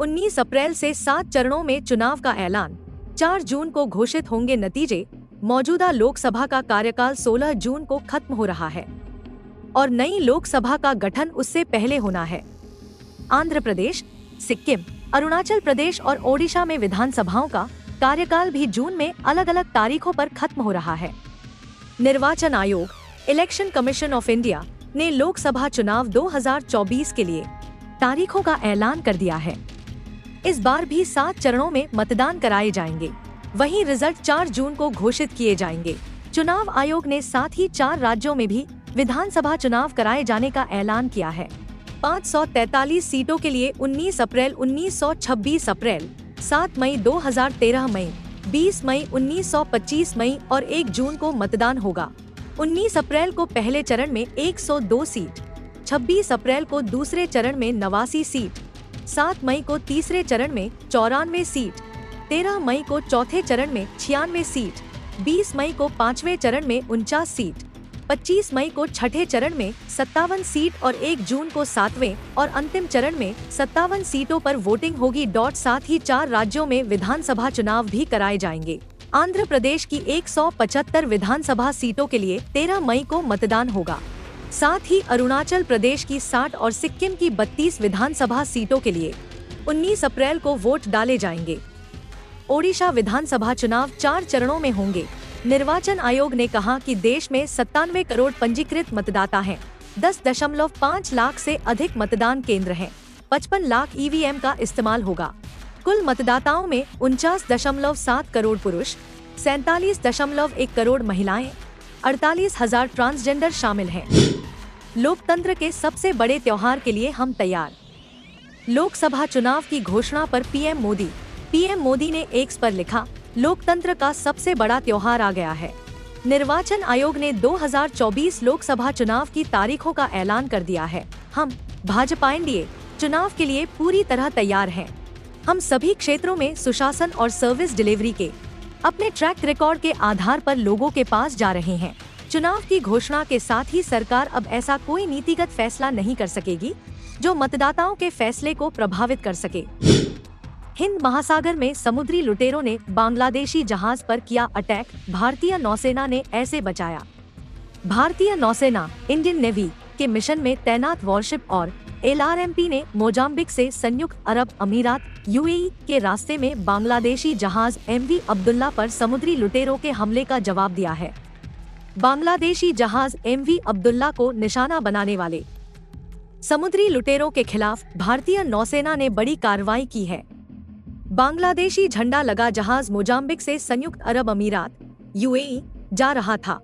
19 अप्रैल से 7 चरणों में चुनाव का ऐलान। 4 जून को घोषित होंगे नतीजे। मौजूदा लोकसभा का कार्यकाल 16 जून को खत्म हो रहा है और नई लोकसभा का गठन उससे पहले होना है। आंध्र प्रदेश, सिक्किम, अरुणाचल प्रदेश और ओडिशा में विधानसभाओं का कार्यकाल भी जून में अलग अलग तारीखों पर खत्म हो रहा है। निर्वाचन आयोग, इलेक्शन कमीशन ऑफ इंडिया ने लोकसभा चुनाव 2024 के लिए तारीखों का ऐलान कर दिया है। इस बार भी 7 चरणों में मतदान कराए जाएंगे। वहीं रिजल्ट 4 जून को घोषित किए जाएंगे। चुनाव आयोग ने साथ ही 4 राज्यों में भी विधानसभा चुनाव कराए जाने का ऐलान किया है। 543 सीटों के लिए 19 अप्रैल 1926 अप्रैल, 7 मई 2013 मई, 20 मई 1925 मई और 1 जून को मतदान होगा। 19 अप्रैल को पहले चरण में 102 सीट, 26 अप्रैल को दूसरे चरण में 89 सीट, 7 मई को तीसरे चरण में 94 सीट, 13 मई को चौथे चरण में 96 सीट, 20 मई को 5वें चरण में 49 सीट, 25 मई को छठे चरण में 57 सीट और 1 जून को 7वें और अंतिम चरण में 57 सीटों पर वोटिंग होगी। साथ ही 4 राज्यों में विधानसभा चुनाव भी कराए जाएंगे। आंध्र प्रदेश की 175 विधानसभा सीटों के लिए 13 मई को मतदान होगा। साथ ही अरुणाचल प्रदेश की 60 और सिक्किम की 32 विधानसभा सीटों के लिए 19 अप्रैल को वोट डाले जाएंगे। ओडिशा विधानसभा चुनाव 4 चरणों में होंगे। निर्वाचन आयोग ने कहा कि देश में 97 करोड़ पंजीकृत मतदाता हैं। 10.5 लाख से अधिक मतदान केंद्र हैं। 55 लाख ईवीएम का इस्तेमाल होगा। कुल मतदाताओं में 49.7 करोड़ पुरुष, 47.1 करोड़ महिलाएं, 48,000 ट्रांसजेंडर शामिल हैं। लोकतंत्र के सबसे बड़े त्योहार के लिए हम तैयार। लोकसभा चुनाव की घोषणा पर पीएम मोदी ने एक्स पर लिखा, लोकतंत्र का सबसे बड़ा त्योहार आ गया है। निर्वाचन आयोग ने 2024 लोकसभा चुनाव की तारीखों का ऐलान कर दिया है। हम भाजपा एनडीए चुनाव के लिए पूरी तरह तैयार हैं। हम सभी क्षेत्रों में सुशासन और सर्विस डिलीवरी के अपने ट्रैक रिकॉर्ड के आधार पर लोगों के पास जा रहे हैं। चुनाव की घोषणा के साथ ही सरकार अब ऐसा कोई नीतिगत फैसला नहीं कर सकेगी जो मतदाताओं के फैसले को प्रभावित कर सके। हिंद महासागर में समुद्री लुटेरों ने बांग्लादेशी जहाज पर किया अटैक, भारतीय नौसेना ने ऐसे बचाया। भारतीय नौसेना इंडियन नेवी के मिशन में तैनात वॉरशिप और LRMP ने मोजाम्बिक से संयुक्त अरब अमीरात UAE के रास्ते में बांग्लादेशी जहाज MV अब्दुल्ला पर समुद्री लुटेरों के हमले का जवाब दिया है। बांग्लादेशी जहाज MV अब्दुल्ला को निशाना बनाने वाले समुद्री लुटेरों के खिलाफ भारतीय नौसेना ने बड़ी कार्रवाई की है। बांग्लादेशी झंडा लगा जहाज मोजाम्बिक से संयुक्त अरब अमीरात UAE जा रहा था।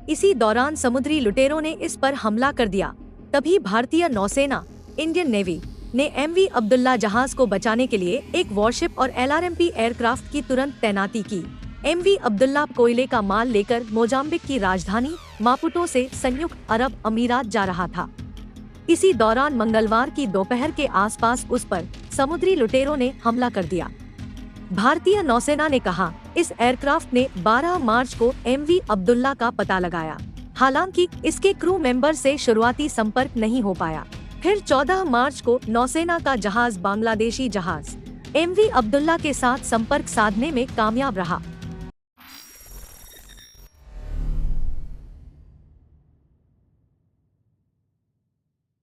इसी दौरान समुद्री लुटेरों ने इस पर हमला कर दिया। तभी भारतीय नौसेना इंडियन नेवी ने MV अब्दुल्ला जहाज को बचाने के लिए एक वॉरशिप और LRMP एयरक्राफ्ट की तुरंत तैनाती की। MV अब्दुल्ला कोयले का माल लेकर मोजाम्बिक की राजधानी मापुटो से संयुक्त अरब अमीरात जा रहा था। इसी दौरान मंगलवार की दोपहर के आसपास उस पर समुद्री लुटेरों ने हमला कर दिया। भारतीय नौसेना ने कहा, इस एयरक्राफ्ट ने 12 मार्च को MV अब्दुल्ला का पता लगाया। हालांकि इसके क्रू मेंबर से शुरुआती संपर्क नहीं हो पाया। फिर 14 मार्च को नौसेना का जहाज बांग्लादेशी जहाज MV अब्दुल्ला के साथ संपर्क साधने में कामयाब रहा।